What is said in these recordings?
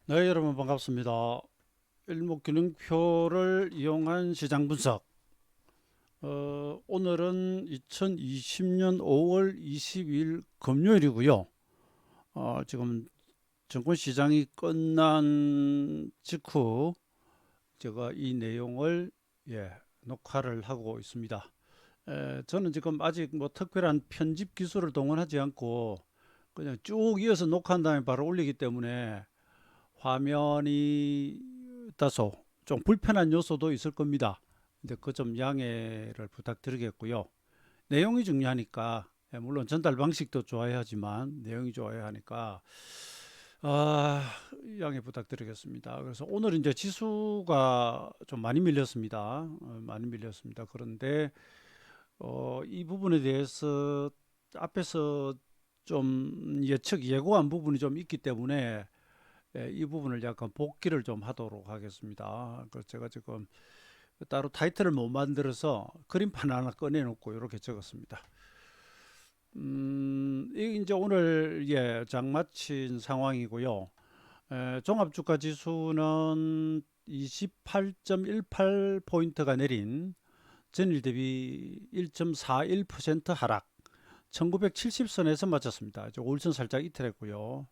네, 여러분 반갑습니다. 일목균형표를 이용한 시장 분석. 오늘은 2020년 5월 22일 금요일이고요. 지금 증권 시장이 끝난 직후 제가 이 내용을 녹화를 하고 있습니다. 저는 지금 아직 뭐 특별한 편집 기술을 동원하지 않고 그냥 쭉 이어서 녹화한 다음에 바로 올리기 때문에 화면이 다소 좀 불편한 요소도 있을 겁니다. 근데 그 좀 양해를 부탁드리겠고요. 내용이 중요하니까 물론 전달 방식도 좋아야 하지만 내용이 좋아야 하니까 아, 양해 부탁드리겠습니다. 그래서 오늘 이제 지수가 좀 많이 밀렸습니다. 많이 밀렸습니다. 그런데 이 부분에 대해서 앞에서 좀 예고한 부분이 좀 있기 때문에 이 부분을 약간 복기를 좀 하도록 하겠습니다. 그 제가 지금 따로 타이틀을 못 만들어서 그림판 하나 꺼내놓고 이렇게 적었습니다. 이 이제 오늘 장 마친 상황이고요. 종합주가 지수는 28.18포인트가 내린 전일 대비 1.41% 하락, 1970선에서 마쳤습니다. 5일선 살짝 이탈했고요.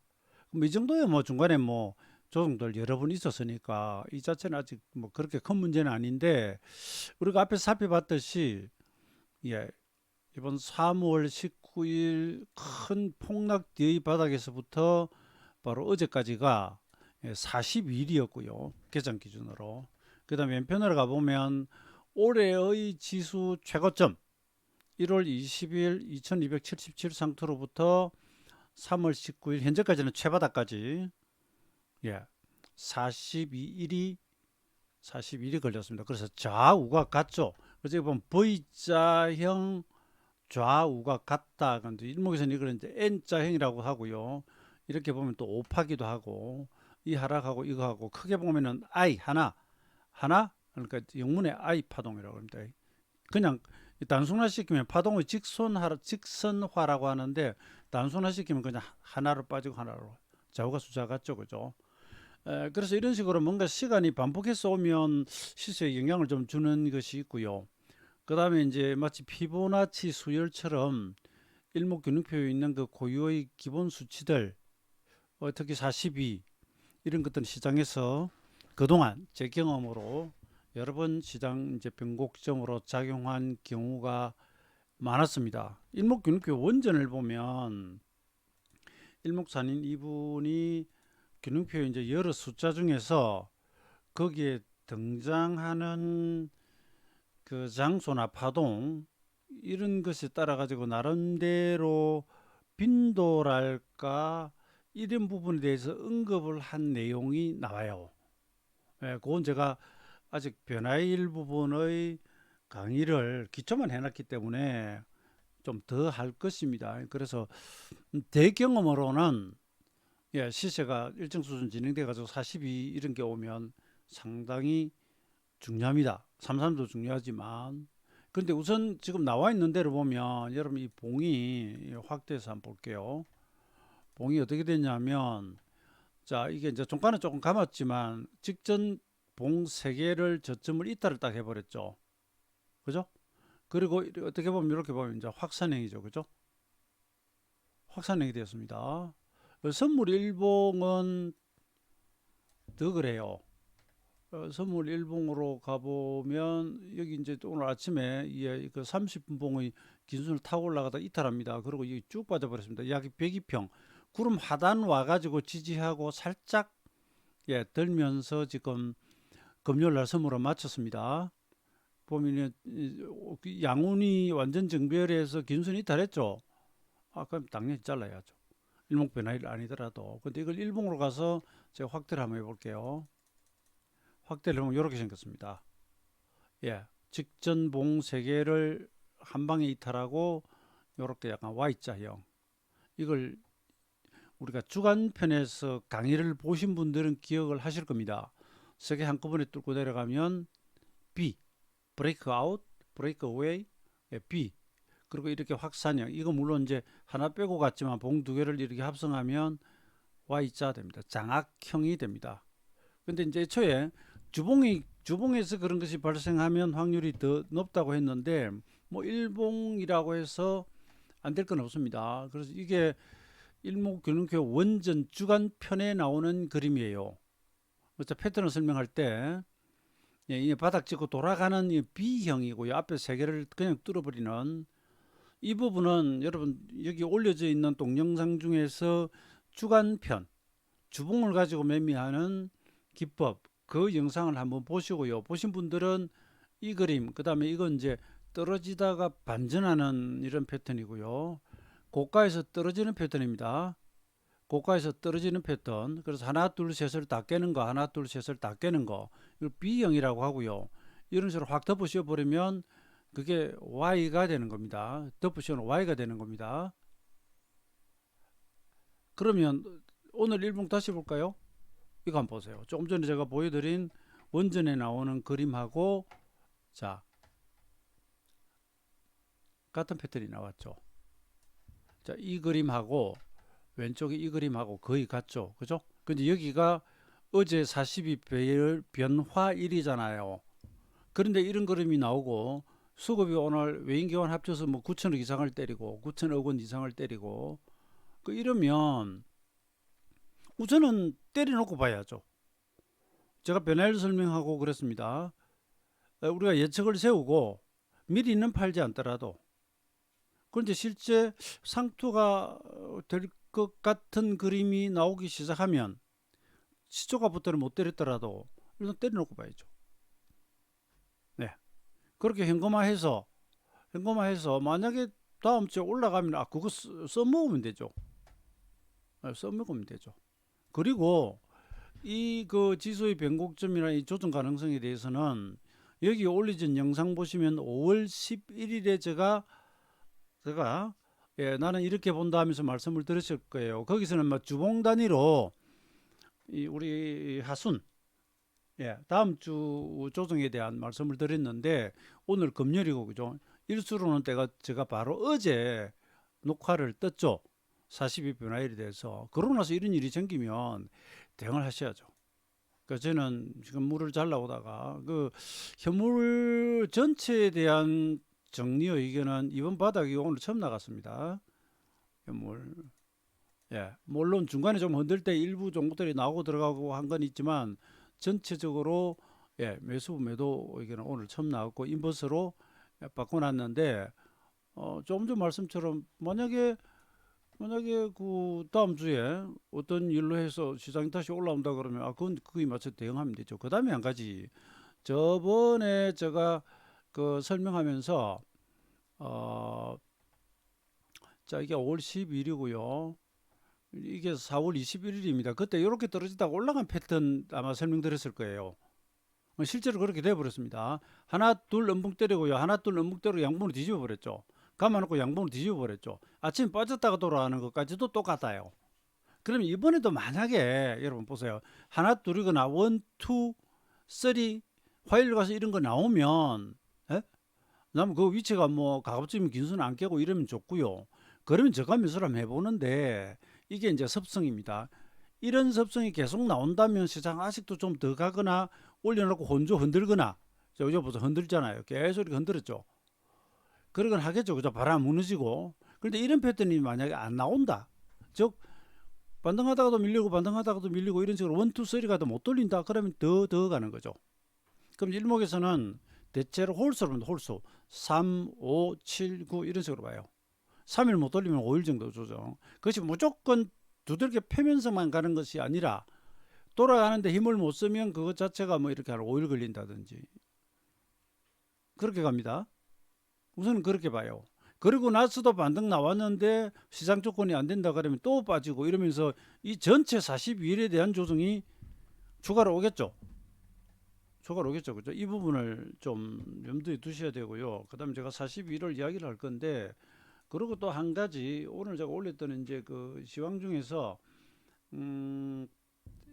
이 정도야 뭐 중간에 뭐 조정들 여러 번 있었으니까 이 자체는 아직 뭐 그렇게 큰 문제는 아닌데 우리가 앞에서 살펴봤듯이 예, 이번 3월 19일 큰 폭락 뒤의 바닥에서부터 바로 어제까지가 42일이었고요. 개장 기준으로. 그다음에 왼편으로 가보면 올해의 지수 최고점 1월 20일 2277 상태로부터 3월 19일 현재까지는 최바닥까지 42일이 걸렸습니다. 그래서 좌우가 같죠. 그래서 보면 V자형 좌우가 같다. 근데 일목에서는 이걸 이제 N자형이라고 하고요. 이렇게 보면 또 오파기도 하고 이 하락하고 이거 하고 크게 보면은 I 하나 그러니까 영문의 I 파동이라고 합니다. 그냥 단순화시키면 파동의 직선화라고 하는데 단순화시키면 그냥 하나로 빠지고 하나로 좌우가 숫자 같죠, 그죠? 그래서 이런 식으로 뭔가 시간이 반복해서 오면 시세에 영향을 좀 주는 것이 있고요. 그 다음에 이제 마치 피보나치 수열처럼 일목균형표에 있는 그 고유의 기본 수치들, 특히 42 이런 것들은 시장에서 그동안 제 경험으로 여러 번 시장 이제 변곡점으로 작용한 경우가 많았습니다. 일목균형표 원전을 보면 일목산인 이분이 균형표 이제 여러 숫자 중에서 거기에 등장하는 그 장소나 파동 이런 것에 따라 가지고 나름대로 빈도랄까 이런 부분에 대해서 언급을 한 내용이 나와요. 그건 제가 아직 변화일 부분의 강의를 기초만 해놨기 때문에 좀 더 할 것입니다. 그래서 대 경험으로는 시세가 일정 수준 진행돼 가지고 42 이런 게 오면 상당히 중요합니다. 삼삼도 중요하지만 근데 우선 지금 나와 있는 대로 보면 여러분 이 봉이 확대해서 한번 볼게요. 봉이 어떻게 됐냐면 자 이게 이제 종가는 조금 감았지만 직전 봉 3개를 저점을 이탈을 딱 해버렸죠. 그죠? 그리고 어떻게 보면 이렇게 보면 이제 확산행이죠. 그죠? 확산행이 되었습니다. 선물 일봉은 더 그래요. 선물 일봉으로 가보면 여기 이제 오늘 아침에 그 30분 봉의 기준을 타고 올라가다 이탈합니다. 그리고 여기 쭉 빠져버렸습니다. 약 102평 구름 하단 와가지고 지지하고 살짝 들면서 지금 금요일 날 선물을 마쳤습니다. 보면 양운이 완전 정별해서 기준선 이탈했죠. 그럼 당연히 잘라야죠. 일목변화일 아니더라도. 근데 이걸 일봉으로 가서 제가 확대를 한번 해볼게요. 확대를 하면 이렇게 생겼습니다. 직전봉 3개를 한 방에 이탈하고 이렇게 약간 Y자형. 이걸 우리가 주간편에서 강의를 보신 분들은 기억을 하실 겁니다. 3개 한꺼번에 뚫고 내려가면 B, 브레이크아웃, 브레이크어웨이, B. 그리고 이렇게 확산형. 이거 물론 이제 하나 빼고 갔지만 봉 2개를 이렇게 합성하면 Y자 됩니다. 장악형이 됩니다. 근데 이제 애초에 주봉에서 그런 것이 발생하면 확률이 더 높다고 했는데 뭐 일봉이라고 해서 안 될 건 없습니다. 그래서 이게 일목균형표 원전 주간편에 나오는 그림이에요. 그래서 패턴을 설명할 때 이 바닥 찍고 돌아가는 이 B형이고요. 앞에 세 개를 그냥 뚫어버리는 이 부분은 여러분 여기 올려져 있는 동영상 중에서 주간편, 주봉을 가지고 매매하는 기법 그 영상을 한번 보시고요. 보신 분들은 이 그림, 그 다음에 이건 이제 떨어지다가 반전하는 이런 패턴이고요. 고가에서 떨어지는 패턴입니다. 고가에서 떨어지는 패턴. 그래서 하나, 둘, 셋을 다 깨는 거, 하나, 둘, 셋을 다 깨는 거. 이걸 B형이라고 하고요. 이런 식으로 확 덮으셔 버리면 그게 Y가 되는 겁니다. 덮으시면 Y가 되는 겁니다. 그러면 오늘 일봉 다시 볼까요? 이거 한번 보세요. 조금 전에 제가 보여드린 원전에 나오는 그림하고 자 같은 패턴이 나왔죠. 자, 이 그림하고 왼쪽에 이 그림하고 거의 같죠. 그죠? 근데 여기가 어제 42배열 변화일이잖아요. 그런데 이런 그림이 나오고 수급이 오늘 외인기관 합쳐서 뭐 9천억 이상을 때리고 9천억 원 이상을 때리고 이러면 우선은 때려놓고 봐야죠. 제가 변화일 설명하고 그랬습니다. 우리가 예측을 세우고 미리는 팔지 않더라도 그런데 실제 상투가 될 것 같은 그림이 나오기 시작하면 시초가부터는 못 때렸더라도 일단 때려놓고 봐야죠. 네, 그렇게 현금화해서 만약에 다음 주에 올라가면 그거 써먹으면 되죠. 써먹으면 되죠. 그리고 이 그 지수의 변곡점이나 이 조정 가능성에 대해서는 여기 올려진 영상 보시면 5월 11일에 제가 나는 이렇게 본다 하면서 말씀을 드렸을 거예요. 거기서는 뭐 주봉 단위로 우리 하순 다음 주 조정에 대한 말씀을 드렸는데 오늘 금요일이고 그죠? 일수로는 제가 바로 어제 녹화를 떴죠. 42 변화일에 대해서. 그러고 나서 이런 일이 생기면 대응을 하셔야죠. 그러니까 저는 지금 물을 잘 나오다가 그 현물 전체에 대한 정리의 의견은 이번 바닥이 오늘 처음 나갔습니다. 현물. 물론 중간에 좀 흔들 때 일부 종목들이 나오고 들어가고 한 건 있지만 전체적으로 매수 매도 의견은 오늘 처음 나왔고 인버스로 바꿔놨는데 조금 전 말씀처럼 만약에 그 다음 주에 어떤 일로 해서 시장이 다시 올라온다 그러면 그건 그거에 맞춰 대응하면 되죠. 그 다음에 한 가지 저번에 제가 그 설명하면서 자 이게 5월 12일이고요. 이게 4월 21일입니다. 그때 이렇게 떨어지다가 올라간 패턴 아마 설명드렸을 거예요. 실제로 그렇게 돼버렸습니다. 하나 둘 음봉 때리고요. 하나 둘 음봉 때리고 양봉으로 뒤집어 버렸죠. 감아놓고 양봉으로 뒤집어 버렸죠. 아침에 빠졌다가 돌아가는 것까지도 똑같아요. 그럼 이번에도 만약에 여러분 보세요. 하나 둘이거나 원, 투, 쓰리 화요일 가서 이런 거 나오면 그다음에 그 위치가 뭐 가급적이면 긴수는 안 깨고 이러면 좋고요. 그러면 저가 매수를 한번 해보는데 이게 이제 습성입니다. 이런 습성이 계속 나온다면 시장 아직도 좀 더 가거나 올려놓고 혼조 흔들거나 요즘 보세요 흔들잖아요. 계속 이렇게 흔들었죠. 그러건 하겠죠. 그죠? 바람 무너지고. 그런데 이런 패턴이 만약에 안 나온다. 즉 반등하다가도 밀리고 반등하다가도 밀리고 이런 식으로 원투 쓰리가도 못 돌린다. 그러면 더 가는 거죠. 그럼 일목에서는 대체로 홀수로 봅니다. 홀수 3, 5, 7, 9 이런 식으로 봐요. 3일 못 돌리면 5일 정도 조정. 그것이 무조건 두들겨 패면서만 가는 것이 아니라 돌아가는데 힘을 못 쓰면 그것 자체가 뭐 이렇게 한 5일 걸린다든지 그렇게 갑니다. 우선은 그렇게 봐요. 그리고 나서도 반등 나왔는데 시장 조건이 안 된다 그러면 또 빠지고 이러면서 이 전체 42일에 대한 조정이 추가로 오겠죠. 그죠? 이 부분을 좀 염두에 두셔야 되고요. 그다음에 제가 42일을 이야기를 할 건데 그리고 또 한 가지 오늘 제가 올렸던 이제 그 시황 중에서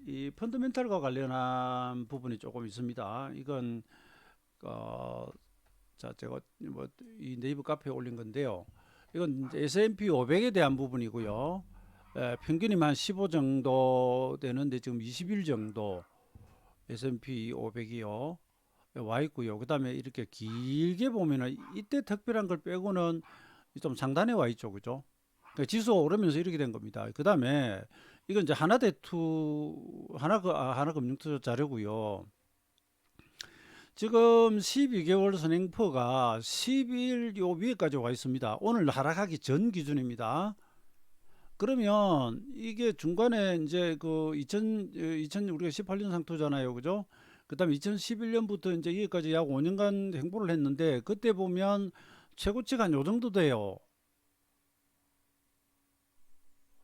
이 펀더멘탈과 관련한 부분이 조금 있습니다. 이건 자 제가 뭐 이 네이버 카페에 올린 건데요. 이건 S&P 500에 대한 부분이고요. 평균이 한 15 정도 되는데 지금 21 정도 S&P 500이요. 와 있고요. 그다음에 이렇게 길게 보면은 이때 특별한 걸 빼고는 좀 상단에 와 있죠. 그죠? 그러니까 지수가 오르면서 이렇게 된 겁니다. 그다음에 이건 이제 하나금융투자 자료고요. 지금 12개월 선행포가 12일 요 위에까지 와 있습니다. 오늘 하락하기 전 기준입니다. 그러면 이게 중간에 이제 그 2000 우리가 18년 상토잖아요. 그죠? 그다음에 2011년부터 이제 여기까지 약 5년간 행보를 했는데 그때 보면 최고치가 한 요 정도 돼요.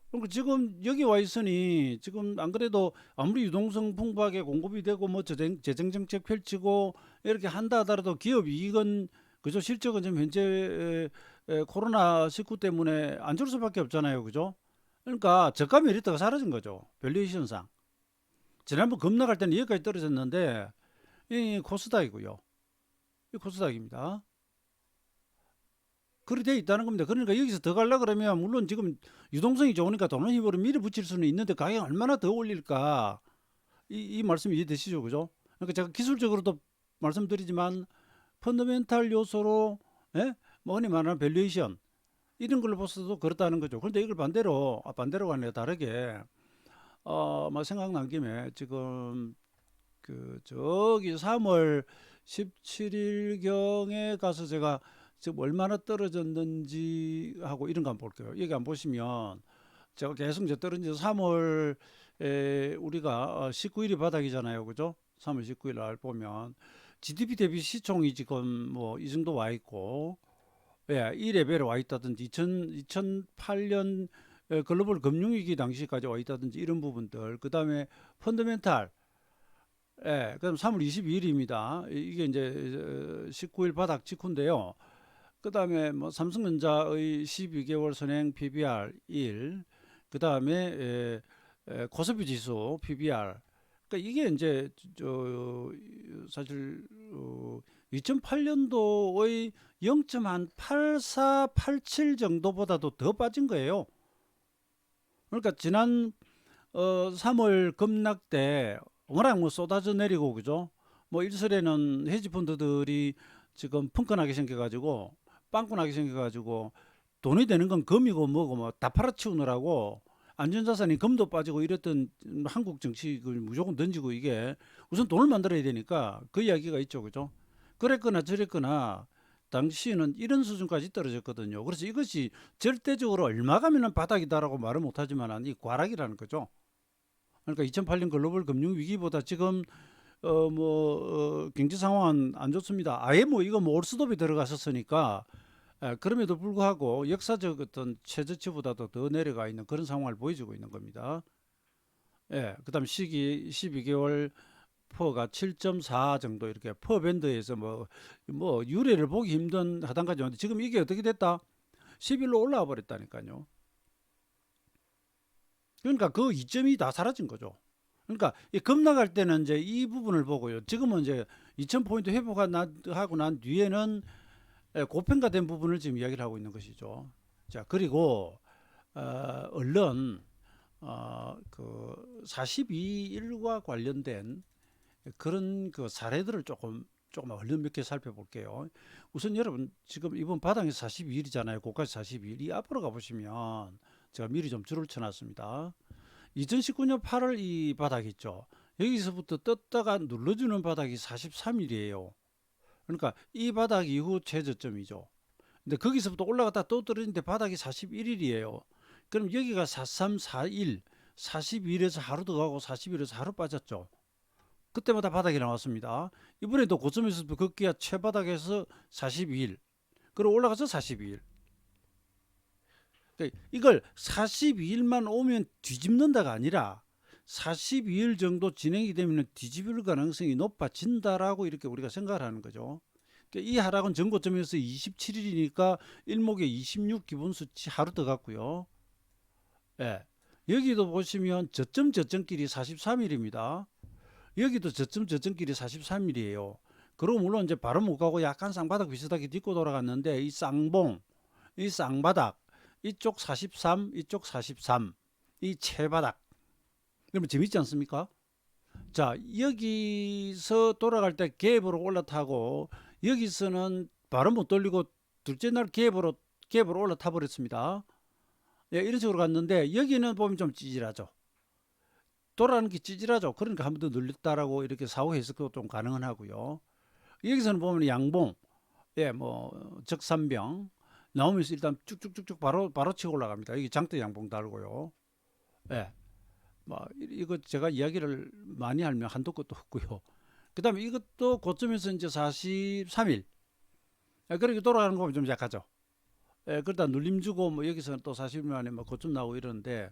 그러니까 지금 여기 와 있으니 지금 안 그래도 아무리 유동성 풍부하게 공급이 되고 뭐 재정 정책 펼치고 이렇게 한다 하더라도 기업 이익은 그죠? 실적은 지금 현재 코로나 19 때문에 안 줄 수밖에 없잖아요. 그죠? 그러니까 저가 메리트가 사라진 거죠. 밸류에이션상. 지난번 급락할 때는 여기까지 떨어졌는데 이 코스닥이고요. 이 코스닥입니다. 그렇게 돼 있다는 겁니다. 그러니까 여기서 더 가려 그러면 물론 지금 유동성이 좋으니까 돈을 힘으로 밀어붙일 수는 있는데 가격 얼마나 더 올릴까 이 말씀 이해되시죠, 그죠? 그러니까 제가 기술적으로도 말씀드리지만 펀더멘탈 요소로 예? 뭐 흔히 말하는 밸류에이션 이런 걸로 봐서도 그렇다는 거죠. 그런데 이걸 반대로가 아니라 다르게 막 생각난 김에 지금 그 저기 3월 17일 경에 가서 제가 지금 얼마나 떨어졌는지 하고 이런 거 한번 볼게요. 여기 한번 보시면 제가 계속 이제 떨어진 3월 우리가 19일이 바닥이잖아요. 그죠? 3월 19일 날 보면 GDP 대비 시총이 지금 뭐 이 정도 와 있고 예, 이 레벨에 와 있다든지 2008년 글로벌 금융위기 당시까지 와 있다든지 이런 부분들 그다음에 펀더멘탈 예, 그럼 3월 22일입니다. 이게 이제 19일 바닥 직후인데요. 그다음에 뭐 삼성전자의 12개월 선행 PBR 1, 그다음에 코스피 지수 PBR. 그러니까 이게 이제 사실 2008년도의 0.8487 정도보다도 더 빠진 거예요. 그러니까 지난 3월 급락 때 워낙 뭐 쏟아져 내리고 그죠? 뭐 일설에는 헤지 펀드들이 지금 펑크나게 생겨가지고 빵꾸나게 생겨가지고 돈이 되는 건 금이고 뭐고 뭐 다 팔아치우느라고 안전자산이 금도 빠지고 이랬던 한국 정치를 무조건 던지고 이게 우선 돈을 만들어야 되니까 그 이야기가 있죠, 그죠? 그랬거나 저랬거나 당시에는 이런 수준까지 떨어졌거든요. 그래서 이것이 절대적으로 얼마 가면은 바닥이다라고 말을 못하지만 이 과락이라는 거죠. 그러니까 2008년 글로벌 금융 위기보다 지금 경제 상황은 안 좋습니다. 아예 뭐 이거 뭐 올스톱이 들어갔었으니까 그럼에도 불구하고 역사적 어떤 최저치보다도 더 내려가 있는 그런 상황을 보여주고 있는 겁니다. 예, 그다음 시기 12개월 퍼가 7.4 정도 이렇게 퍼 밴드에서 뭐 유례를 보기 힘든 하단까지 왔는데 지금 이게 어떻게 됐다? 10일로 올라와 버렸다니까요. 그러니까 그 이점이 다 사라진 거죠. 그러니까 이 급락할 때는 이제 이 부분을 보고요. 지금은 이제 2000포인트 회복하고 난 뒤에는 고평가된 부분을 지금 이야기를 하고 있는 것이죠. 자, 그리고 얼른 그 42일과 관련된 그런 그 사례들을 조금 얼른 몇 개 살펴볼게요. 우선 여러분 지금 이번 바닥이 42일이잖아요. 고가지 42일. 이 앞으로 가보시면 제가 미리 좀 줄을 쳐놨습니다. 2019년 8월 이 바닥 있죠. 여기서부터 떴다가 눌러주는 바닥이 43일이에요. 그러니까 이 바닥 이후 최저점이죠. 근데 거기서부터 올라갔다 또 떨어지는데 바닥이 41일이에요. 그럼 여기가 4341, 42일에서 하루 더 가고 40일에서 하루 빠졌죠. 그때마다 바닥이 나왔습니다. 이번에도 고점에서부터 급기야 최바닥에서 42일, 그리고 올라가서 42일. 그러니까 이걸 42일만 오면 뒤집는다가 아니라 42일 정도 진행이 되면 뒤집을 가능성이 높아진다라고 이렇게 우리가 생각을 하는 거죠. 그러니까 이 하락은 전고점에서 27일이니까 일목에 26 기본수치 하루 더 갔고요. 예. 여기도 보시면 저점끼리 43일입니다. 여기도 저점끼리 43일이에요. 그리고 물론 이제 바로 못 가고 약간 쌍바닥 비슷하게 딛고 돌아갔는데 이 쌍봉, 이 쌍바닥 이쪽 43, 이쪽 43. 이 최바닥. 그러면 재밌지 않습니까? 자, 여기서 돌아갈 때 갭으로 올라타고 여기서는 바로 못 돌리고 둘째 날 갭으로 올라타 버렸습니다. 예, 이런 식으로 갔는데 여기는 보면 좀 찌질하죠. 돌아가는 게 찌질하죠. 그러니까 한 번 더 늘렸다라고 이렇게 사후 해석도 좀 가능은 하고요. 여기서는 보면 양봉, 예, 뭐 적산병 나오면서 일단 쭉쭉쭉쭉 바로 치고 올라갑니다. 여기 장대 양봉 달고요. 예, 뭐 이거 제가 이야기를 많이 하면 한도 끝도 없고요. 그다음에 이것도 고점에서 이제 43일, 예, 그렇게 돌아가는 거 보면 좀 약하죠. 예, 그러다 눌림 주고 뭐 여기서 또 40일 만에 뭐 고점 나오고 이러는데,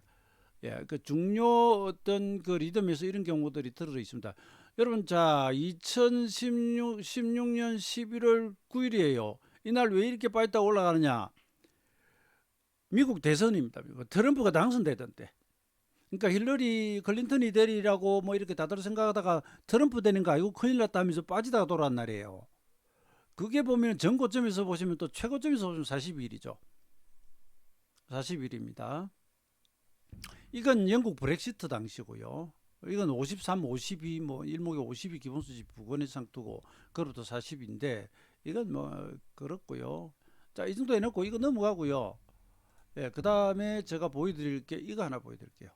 예, 그 중요 어떤 그 리듬에서 이런 경우들이 들어 있습니다. 여러분, 자, 2016년 11월 9일이에요. 이날 왜 이렇게 빨리 올라가느냐? 미국 대선입니다. 트럼프가 당선되던 때. 그러니까 힐러리 클린턴이 되리라고 뭐 이렇게 다들 생각하다가 트럼프 되는 거 아니고 큰일 났다면서 빠지다가 돌아온 날이에요. 그게 보면 전고점에서 보시면 또 최고점에서 보시면 42일이죠. 40일입니다. 이건 영국 브렉시트 당시고요. 이건 53, 52, 뭐 일목에 52 기본수지 부근의 상투고 그로부터 40인데 이건 뭐 그렇고요. 자, 이 정도 해놓고 이거 넘어가고요. 예, 그 다음에 제가 보여드릴 게 이거 하나 보여드릴게요.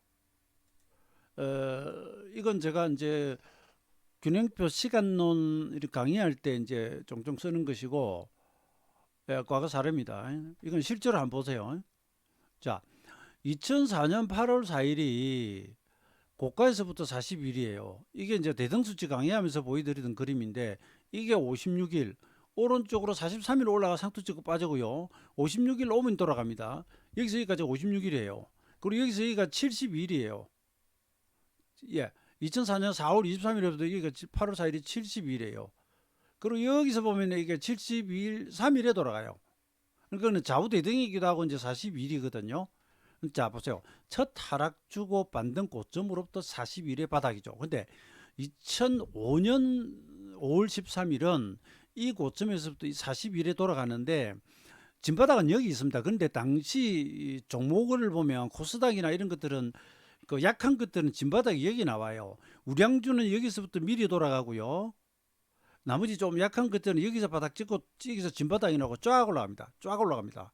이건 제가 이제 균형표 시간론 이렇게 강의할 때 이제 종종 쓰는 것이고, 예, 과거 사례입니다. 이건 실제로 한번 보세요. 자, 2004년 8월 4일이 고가에서부터 40일이에요. 이게 이제 대등수치 강의하면서 보여드리던 그림인데 이게 56일, 오른쪽으로 43일 올라가 상투 찍고 빠지고요. 56일 오면 돌아갑니다. 여기서 여기까지 56일이에요. 그리고 여기서 여기가 72일이에요. 예, 2004년 4월 23일부터 여기가 8월 4일이 72일이에요. 그리고 여기서 보면 이게 72일, 3일에 돌아가요. 그러니까 좌우대등이기도 하고 이제 42일이거든요. 자, 보세요. 첫 하락 주고 반등 고점으로부터 40일의 바닥이죠. 근데 2005년 5월 13일은 이 고점에서부터 40일에 돌아가는데 진바닥은 여기 있습니다. 그런데 당시 종목을 보면 코스닥이나 이런 것들은 그 약한 것들은 진바닥이 여기 나와요. 우량주는 여기서부터 미리 돌아가고요. 나머지 좀 약한 것들은 여기서 바닥 찍고 여기서 진바닥이 나고 쫙 올라갑니다. 쫙 올라갑니다.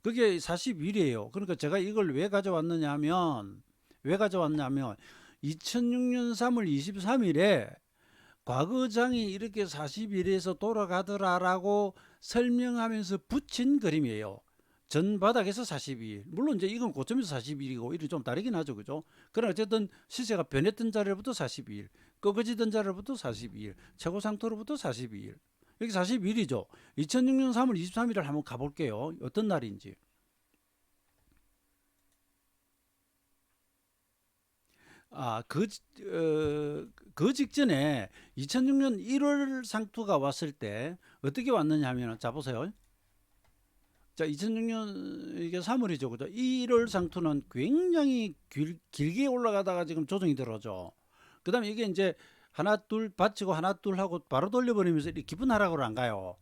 그게 41이에요. 그러니까 제가 이걸 왜 가져왔느냐 하면 2006년 3월 23일에 과거장이 이렇게 41에서 돌아가더라라고 설명하면서 붙인 그림이에요. 전 바닥에서 42일. 물론 이제 이건 고점에서 42일이고 이게 좀 다르긴 하죠. 그죠? 그러나 어쨌든 시세가 변했던 자리로부터 42일, 꺾어지던 자리로부터 42일, 최고 상토로부터 42일. 여기 41이죠. 2006년 3월 23일을 한번 가볼게요. 어떤 날인지. 아, 그 직전에 2006년 1월 상투가 왔을 때 어떻게 왔느냐 하면, 자, 보세요. 자, 2006년 이게 3월이죠. 그죠? 1월 상투는 굉장히 길게 올라가다가 지금 조정이 들어오죠. 그 다음에 이게 이제 하나, 둘 받치고 하나, 둘 하고 바로 돌려버리면서 이렇게 깊은 하락으로 안 가요.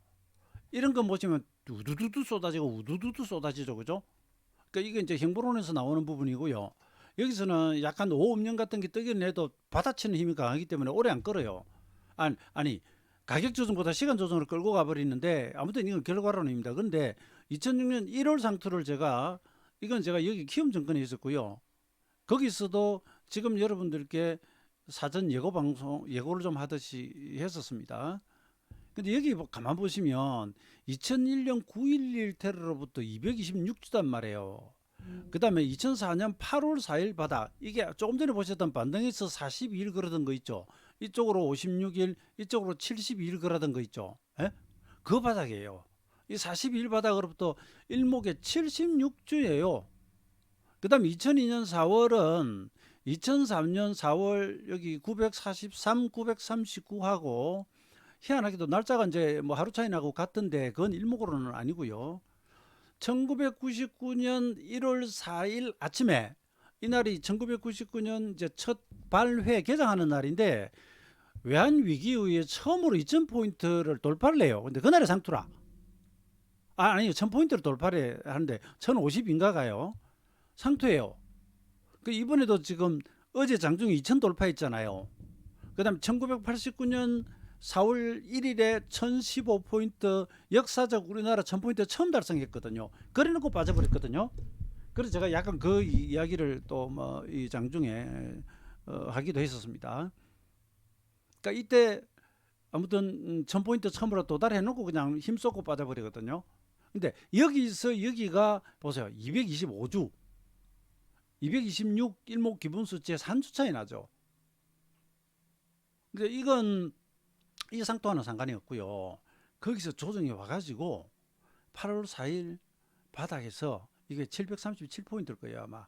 이런 거 보시면 우두두두 쏟아지고 우두두두 쏟아지죠. 그죠? 그러니까 이게 이제 형보론에서 나오는 부분이고요. 여기서는 약간 오음령 같은 게 뜨기는 해도 받아치는 힘이 강하기 때문에 오래 안 끌어요. 아니 가격 조정보다 시간 조정을 끌고 가버리는데 아무튼 이건 결과론입니다. 그런데 2006년 1월 상투를 이건 제가 여기 키움증권에 있었고요. 거기서도 지금 여러분들께 사전 예고를 좀 하듯이 했었습니다. 근데 여기 가만 보시면 2001년 9.11 테러로부터 226주단 말이에요. 그 다음에 2004년 8월 4일 바닥, 이게 조금 전에 보셨던 반등에서 42일 걸었던 거 있죠. 이쪽으로 56일, 이쪽으로 72일 걸었던 거 있죠. 예? 그 바닥이에요. 이 42일 바닥으로부터 일목에 76주예요. 그 다음에 2002년 4월은 2003년 4월 여기 943, 939하고 희한하게도 날짜가 이제 뭐 하루 차이 나고 같은데 그건 일목으로는 아니고요. 1999년 1월 4일 아침에, 이날이 1999년 이제 첫 발회 개장하는 날인데 외환 위기 이후에 처음으로 2000포인트를 돌파를 해요. 근데 그날의 상투라. 아니요, 1000포인트를 돌파를 하는데 1050인가가요. 상투예요. 그 이번에도 지금 어제 장중에 2000 돌파했잖아요. 그다음 1989년 4월 1일에 1015포인트 역사적 우리나라 1000포인트 처음 달성했거든요. 그래놓고 빠져버렸거든요. 그래서 제가 약간 그 이야기를 또 뭐 이 장중에 하기도 했었습니다. 그러니까 이때 아무튼 1000포인트 처음으로 도달해놓고 그냥 힘쏟고 빠져버리거든요. 근데 여기서 여기가 보세요. 225주 226 일목 기분수치에 3주 차이 나죠. 근데 이건 이 상토와는 상관이 없고요. 거기서 조정이 와가지고 8월 4일 바닥에서 이게 737포인트일 거예요 아마.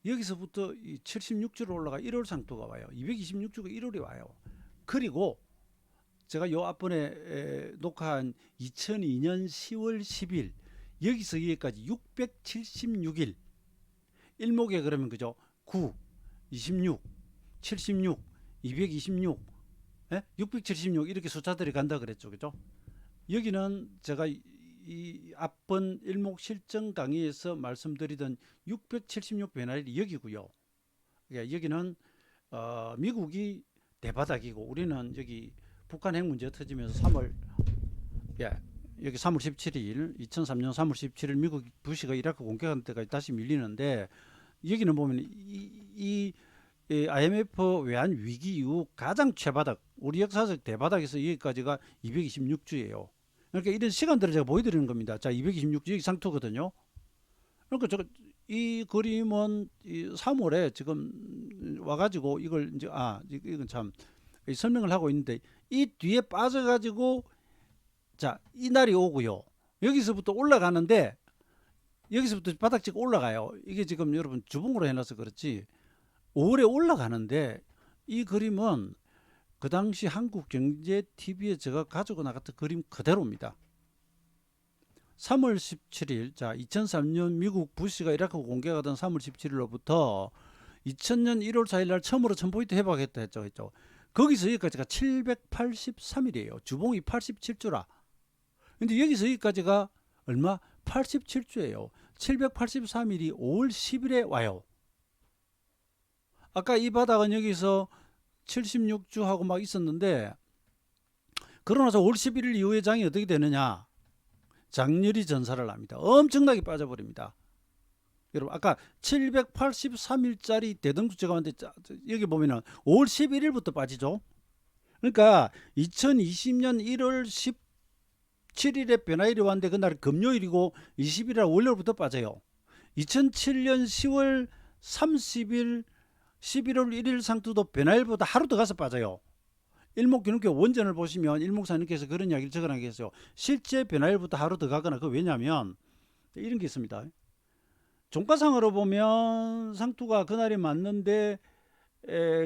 여기서부터 76주로 올라가 1월 상토가 와요. 226주가 1월에 와요. 그리고 제가 요 앞번에 녹화한 2002년 10월 10일 여기서 여기까지 676일 일목에 그러면 그죠? 9, 26, 76, 226, 676 이렇게 숫자들이 간다 그랬죠, 그죠? 여기는 제가 이 앞번 일목 실전 강의에서 말씀드리던 676 배날이 여기고요. 그러니까 여기는 미국이 대바닥이고 우리는 여기 북한 핵 문제 터지면서 3월 여기 3월 17일 2003년 3월 17일 미국 부시가 이라크 공격한 때까지 다시 밀리는데 여기는 보면 이 IMF 외환 위기 이후 가장 최바닥 우리 역사적 대바닥에서 여기까지가 226주예요. 그러니까 이런 시간들을 제가 보여드리는 겁니다. 자, 226주 여기 상투거든요. 그러니까 이 그림은 3월에 지금 와가지고 이걸 이제 이건 참 설명을 하고 있는데 이 뒤에 빠져가지고 자, 이 날이 오고요. 여기서부터 올라가는데 여기서부터 바닥 찍고 올라가요. 이게 지금 여러분 주봉으로 해놔서 그렇지 5월에 올라가는데 이 그림은 그 당시 한국경제TV에 제가 가지고 나갔던 그림 그대로입니다. 3월 17일 자 2003년 미국 부시가 이라크 공격하던 3월 17일로부터 2000년 1월 4일 날 처음으로 1000포인트 회복했다 했죠. 거기서 여기까지가 783일이에요. 주봉이 87주라. 근데 여기서 여기까지가 얼마? 87주예요. 783일이 5월 10일에 와요. 아까 이 바닥은 여기서 76주하고 막 있었는데 그러고 나서 5월 11일 이후에 장이 어떻게 되느냐? 장렬히 전사를 합니다. 엄청나게 빠져버립니다. 여러분 아까 783일짜리 대등수 제가 봤는데 여기 보면은 5월 11일부터 빠지죠. 그러니까 2020년 1월 17일에 변화일이 왔는데 그날 금요일이고 20일날 월요일부터 빠져요. 2007년 10월 30일 11월 1일 상투도 변화일보다 하루 더 가서 빠져요. 일목균형교 원전을 보시면 일목사님께서 그런 이야기를 적어놓은 게 있어요. 실제 변화일부터 하루 더 가거나 그 왜냐하면 이런 게 있습니다. 종가상으로 보면 상투가 그날이 맞는데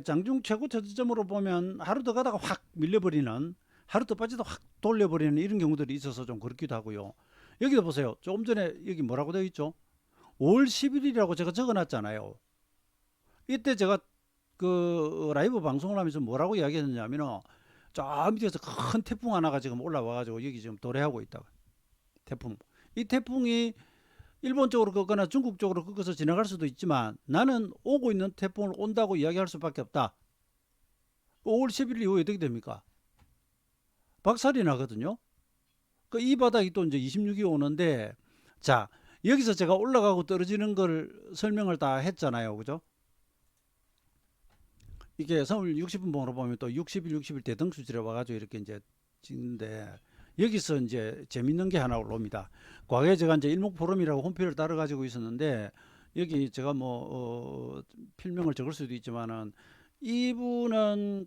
장중 최고 저점으로 보면 하루 더 가다가 확 밀려버리는 하루 더 빠지다 확 돌려버리는 이런 경우들이 있어서 좀 그렇기도 하고요. 여기도 보세요. 조금 전에 여기 뭐라고 되어 있죠? 5월 10일이라고 제가 적어놨잖아요. 이때 제가 그 라이브 방송을 하면서 뭐라고 이야기했냐면은 저 밑에서 큰 태풍 하나가 지금 올라와가지고 여기 지금 도래하고 있다. 태풍. 이 태풍이 일본 쪽으로 걷거나 중국 쪽으로 걷어서 지나갈 수도 있지만 나는 오고 있는 태풍을 온다고 이야기할 수밖에 없다. 5월 10일 이후에 어떻게 됩니까? 박살이 나거든요. 그 이 바닥이 또 이제 26이 오는데 자 여기서 제가 올라가고 떨어지는 걸 설명을 다 했잖아요. 그죠? 이게 서울 60분 봉으로 보면 또 60일 대등수질에 와가지고 이렇게 이제 찍는데 여기서 이제 재밌는 게 하나 올라옵니다. 과거에 제가 이제 일목포럼이라고 홈페이지를 따라 가지고 있었는데 여기 제가 뭐 필명을 적을 수도 있지만은 이분은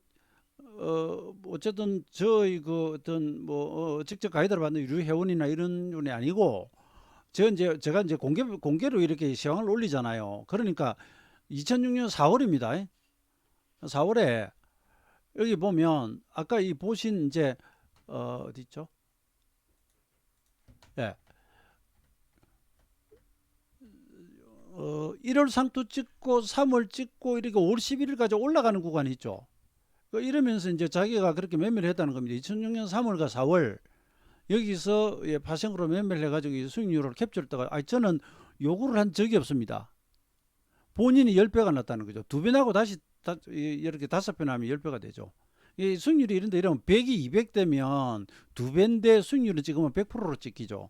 어쨌든 저희 그 어떤 뭐 직접 가이드를 받는 유료 회원이나 이런 분이 아니고 제가 이제 공개로 이렇게 시황을 올리잖아요. 그러니까 2006년 4월입니다. 4월에 여기 보면 아까 이 보신 이제 어디 있죠? 예. 1월 상투 찍고 3월 찍고 이렇게 5월 11일까지 올라가는 구간이 있죠. 이러면서 이제 자기가 그렇게 매매를 했다는 겁니다. 2006년 3월과 4월 여기서 파생으로 매매를 해가지고 수익률을 캡처를 했다가 저는 요구를 한 적이 없습니다. 본인이 10배가 났다는 거죠. 2배 나고 다시 이렇게 5배 나면 10배가 되죠. 이 수익률이 이러면 100이 200 되면 2배인데 수익률을 찍으면 100%로 찍히죠.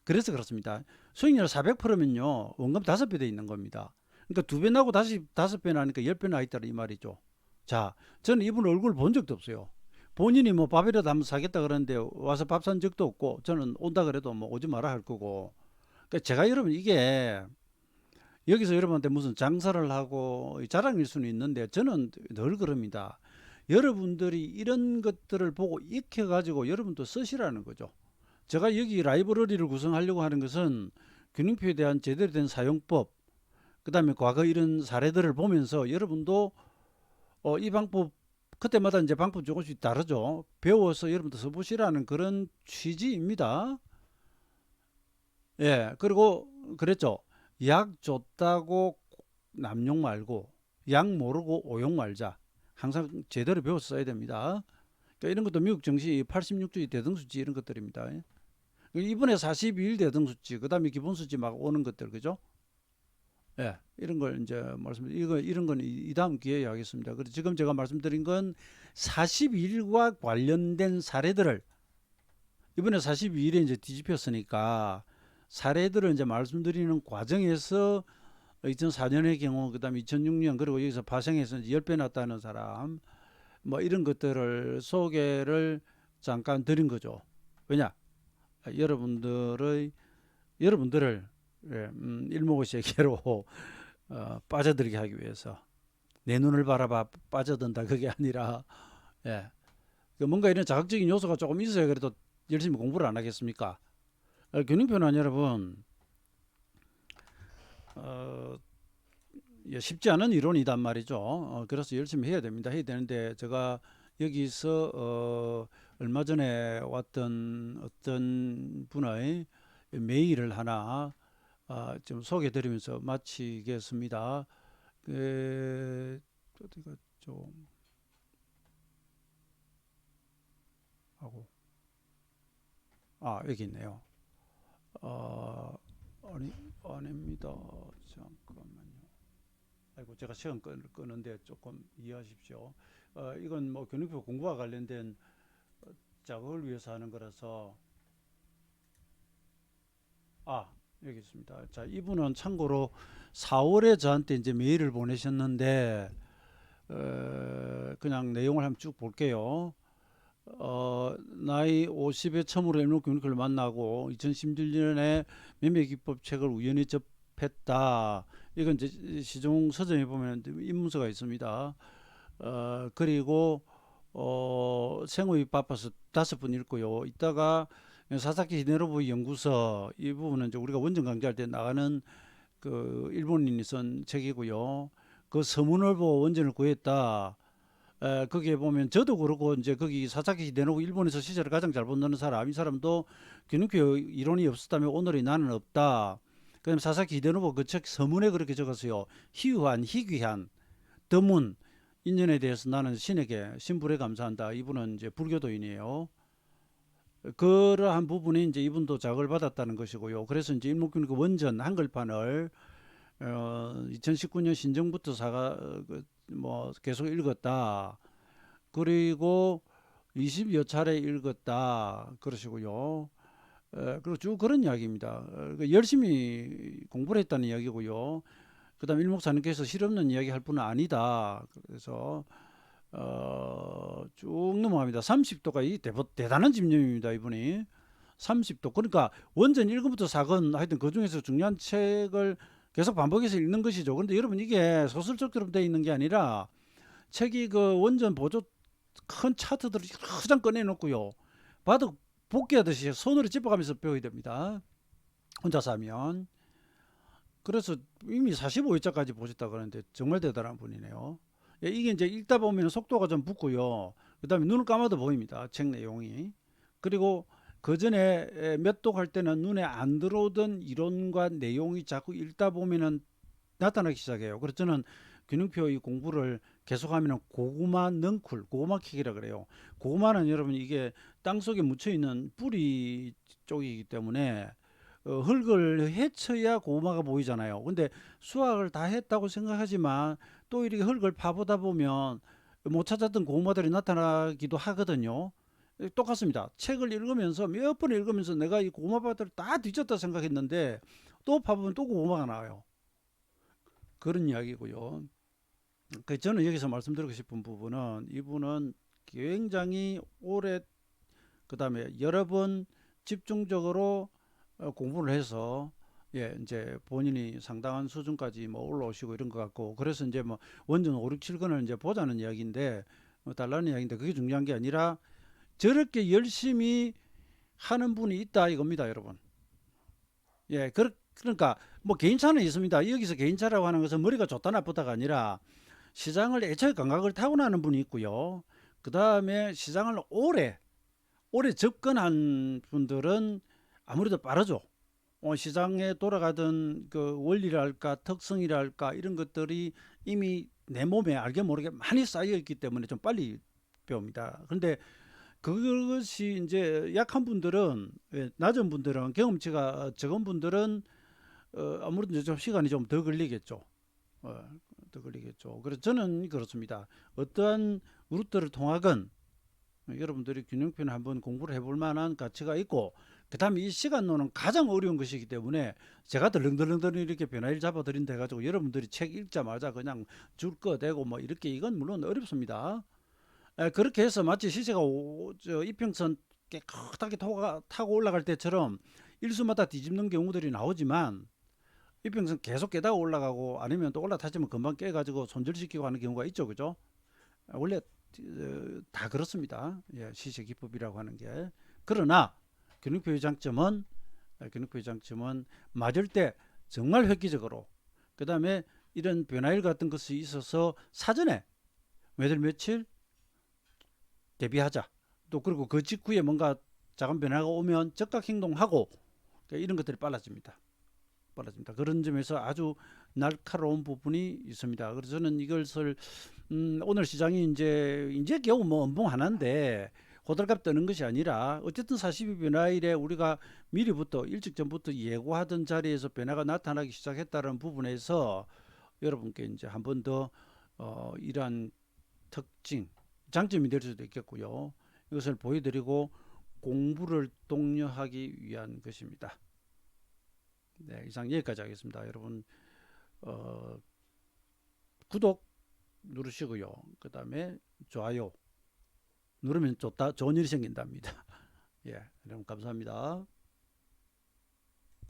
그래서 그렇습니다. 수익률 400%면요. 원금 5배 돼 있는 겁니다. 그러니까 2배 나고 다시 5배 나니까 10배 나 있다 이 말이죠. 자, 저는 이분 얼굴 본 적도 없어요. 본인이 뭐 밥이라도 한번 사겠다 그러는데 와서 밥 산 적도 없고, 저는 온다 그래도 뭐 오지 마라 할 거고. 그러니까 제가 여러분 이게 여기서 여러분한테 무슨 장사를 하고 자랑일 수는 있는데, 저는 늘 그럽니다. 여러분들이 이런 것들을 보고 익혀가지고 여러분도 쓰시라는 거죠. 제가 여기 라이브러리를 구성하려고 하는 것은 균형표에 대한 제대로 된 사용법, 그 다음에 과거 이런 사례들을 보면서 여러분도 이 방법, 그때마다 이제 방법 조금씩 다르죠. 배워서 여러분도 써보시라는 그런 취지입니다. 예, 그리고 그랬죠. 약 줬다고 남용 말고, 약 모르고 오용 말자. 항상 제대로 배워서 써야 됩니다. 그러니까 이런 것도 미국 정시 86주의 대등수치 이런 것들입니다. 이번에 42일 대등수치, 그 다음에 기본수치 막 오는 것들, 그죠? 예, 이런 걸 이제 이런 건 이 다음 기회에 하겠습니다. 그래서 지금 제가 말씀드린 건 42일과 관련된 사례들을, 이번에 42일에 이제 뒤집혔으니까 사례들을 이제 말씀드리는 과정에서 2004년의 경우, 그다음에 2006년, 그리고 여기서 파생해서 10배 났다는 사람, 뭐 이런 것들을 소개를 잠깐 드린 거죠. 왜냐? 여러분들을 일목요새계로 빠져들게 하기 위해서, 내 눈을 바라봐 빠져든다 그게 아니라, 예, 뭔가 이런 자극적인 요소가 조금 있어야 그래도 열심히 공부를 안 하겠습니까? 균형표는 여러분 어, 쉽지 않은 이론이단 말이죠. 그래서 열심히 해야 됩니다. 해야 되는데, 제가 여기서 얼마 전에 왔던 어떤 분의 메일을 하나 좀 소개드리면서 마치겠습니다. 어디가 좀 하고, 여기 있네요. 아니, 아닙니다. 잠깐만요. 아이고, 제가 시간 끄는데 조금 이해하십시오. 이건 뭐 교육표 공부와 관련된 작업을 위해서 하는 거라서. 아, 여기 있습니다. 자, 이분은 참고로 4월에 저한테 이제 메일을 보내셨는데, 그냥 내용을 한번 쭉 볼게요. 나이 50에 처음으로 일목균형을 만나고 2017년에 매매기법 책을 우연히 접했다. 이건 이제 시종 서점에 보면 입문서가 있습니다. 그리고 생업이 바빠서 5번 읽고요. 이따가 사사키 히데노부 연구서, 이 부분은 이제 우리가 원전 강좌할 때 나가는 그 일본인이 쓴 책이고요. 그 서문을 보고 원전을 구했다. 거기에 보면 저도 그렇고, 이제 거기 사사키 히데노부, 일본에서 시제를 가장 잘 본다는 사람, 이 사람도 균형표 이론이 없었다면 오늘의 나는 없다. 그다음 사사키 히데노부 그 책 서문에 그렇게 적었어요. 희유한, 희귀한, 드문 인연에 대해서 나는 신에게 신불에 감사한다. 이분은 이제 불교도인이에요. 그러한 부분이 이제 이분도 자극을 받았다는 것이고요. 그래서 이제 일목균 그 원전 한글판을 2019년 신정부터 뭐 계속 읽었다. 그리고 20여 차례 읽었다. 그러시고요. 그리고 쭉 그런 이야기입니다. 열심히 공부를 했다는 이야기고요. 그다음 일목사님께서 실없는 이야기 할 분은 아니다. 그래서 쭉 넘어갑니다. 30도가 대단한 집념입니다. 이분이 30도. 그러니까 원전 1권부터 4권 하여튼 그 중에서 중요한 책을 계속 반복해서 읽는 것이죠. 그런데 여러분, 이게 소설책처럼 되어 있는 게 아니라 책이 그 원전 보조 큰 차트들을 여러 장 꺼내놓고요. 바둑 복귀하듯이 손으로 짚어가면서 배워야 됩니다. 혼자서 하면. 그래서 이미 45회차까지 보셨다 그러는데 정말 대단한 분이네요. 예, 이게 이제 읽다 보면 속도가 좀 붙고요. 그 다음에 눈을 감아도 보입니다. 책 내용이. 그리고 그 전에 몇 독 할 때는 눈에 안 들어오던 이론과 내용이 자꾸 읽다 보면은 나타나기 시작해요. 그래서 저는 균형표 이 공부를 계속하면 고구마 넝쿨, 고구마 킥이라 그래요. 고구마는 여러분 이게 땅 속에 묻혀 있는 뿌리 쪽이기 때문에 흙을 헤쳐야 고구마가 보이잖아요. 근데 수확을 다 했다고 생각하지만 또 이렇게 흙을 파보다 보면 못 찾았던 고구마들이 나타나기도 하거든요. 똑같습니다. 책을 읽으면서 몇 번 읽으면서 내가 이 고구마밭을 다 뒤졌다 생각했는데 또 파보면 또 고구마가 나와요. 그런 이야기고요. 저는 여기서 말씀드리고 싶은 부분은 이분은 굉장히 오래 그다음에 여러 번 집중적으로 공부를 해서 예, 이제 본인이 상당한 수준까지 뭐 올라오시고 이런 것 같고 그래서 이제 뭐 원전 5, 6, 7권을 이제 보자는 이야기인데 뭐 달라는 이야기인데 그게 중요한 게 아니라 저렇게 열심히 하는 분이 있다 이겁니다, 여러분. 예, 그러니까 뭐 개인차는 있습니다. 여기서 개인차라고 하는 것은 머리가 좋다 나쁘다가 아니라 시장을 애초에 감각을 타고나는 분이 있고요. 그 다음에 시장을 오래 접근한 분들은 아무래도 빠르죠. 시장에 돌아가던 그 원리랄까 특성이랄까 이런 것들이 이미 내 몸에 알게 모르게 많이 쌓여 있기 때문에 좀 빨리 배웁니다. 그런데 그것이 이제 약한 분들은 낮은 분들은 경험치가 적은 분들은 아무래도 좀 시간이 좀 더 걸리겠죠. 어, 더 걸리겠죠. 그래서 저는 그렇습니다. 어떠한 루트를 통하건 여러분들이 균형표는 한번 공부를 해볼 만한 가치가 있고 그 다음에 이 시간론은 가장 어려운 것이기 때문에 제가 덜렁덜렁 이렇게 변화를 잡아드린다 해가지고 여러분들이 책 읽자마자 그냥 줄 거 대고 뭐 이렇게 이건 물론 어렵습니다. 그렇게 해서 마치 시세가 이평선 깨끗하게 타고 올라갈 때처럼 일수마다 뒤집는 경우들이 나오지만 이평선 계속 깨다가 올라가고 아니면 또 올라타지면 금방 깨가지고 손절시키고 하는 경우가 있죠, 그죠? 원래 다 그렇습니다. 예, 시세 기법이라고 하는 게. 그러나 근육표의 장점은 근육표의 장점은 맞을 때 정말 획기적으로 그 다음에 이런 변화일 같은 것이 있어서 사전에 매달 며칠 대비하자. 또 그리고 그 직후에 뭔가 작은 변화가 오면 즉각 행동하고 이런 것들이 빨라집니다. 빨라집니다. 그런 점에서 아주 날카로운 부분이 있습니다. 그래서 저는 이것을 오늘 시장이 이제 겨우 뭐 음봉 하나인데 호들갑 떠는 것이 아니라 어쨌든 42 변화일에 우리가 미리부터 일찍 전부터 예고하던 자리에서 변화가 나타나기 시작했다는 부분에서 여러분께 이제 한 번 더 이러한 특징, 장점이 될 수도 있겠고요. 이것을 보여드리고 공부를 독려하기 위한 것입니다. 네, 이상 여기까지 하겠습니다. 여러분 어, 구독 누르시고요. 그 다음에 좋아요 누르면 좋은 일이 생긴답니다. 예, 여러분 감사합니다.